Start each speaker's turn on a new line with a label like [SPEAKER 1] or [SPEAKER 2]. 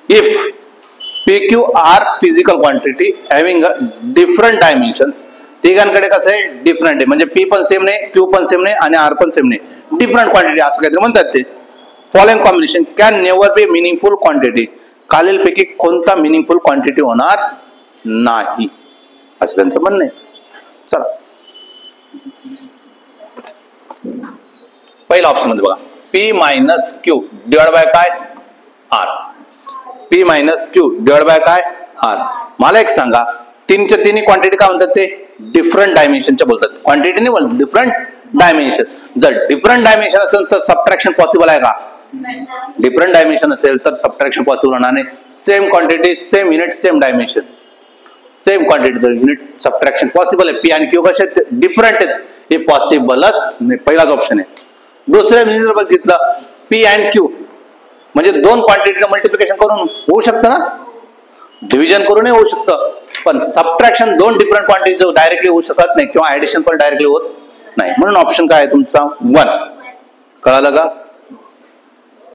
[SPEAKER 1] If PQ are physical quantity having a different dimensions, तिघांकडे कसं आहे डिफरंट आहे, म्हणजे P पण सेम नाही, Q पण सेम नाही आणि R पण सेम नाही, डिफरंट क्वांटिटी असं काहीतरी म्हणतात ते. Following combination can never B meaningful quantity, खालीलपैकी कोणता मिनिंगफुल क्वांटिटी होणार नाही असं त्यांचं म्हणणं आहे. चला पहिला ऑप्शन मध्ये बघा, P minus Q divide by काय R, P minus Q divide by काय R. मला एक सांगा, तीनच्या तिन्ही क्वांटिटी काय म्हणतात ते डिफरंट डायमेन्शनच्या बोलतात, क्वांटिटी नाही बोलत, डिफरंट डायमेन्शन. जर डिफरंट डायमेन्शन असेल तर सबट्रॅक्शन पॉसिबल आहे का? डिफरंट डायमेन्शन असेल तर सबट्रॅक्शन पॉसिबल होणार नाही. Same quantity same unit same dimension, same क्वांटिटीचं युनिट सबट्रॅक्शन पॉसिबल आहे. P आणि Q कसे डिफरंट आहेत, हे पॉसिबलच नाही, पहिलाच ऑप्शन आहे. दुसऱ्या जर बघितलं P आणि Q म्हणजे दोन क्वांटिटीचं मल्टिप्लिकेशन करून होऊ शकतं ना, डिव्हिजन करूनही होऊ शकतं, पण सबट्रॅक्शन दोन डिफरंट क्वांटिटी डायरेक्टली होऊ शकत नाही किंवा ऍडिशन पण डायरेक्टली होत नाही. म्हणून ऑप्शन काय आहे तुमचा 1. कळालं का?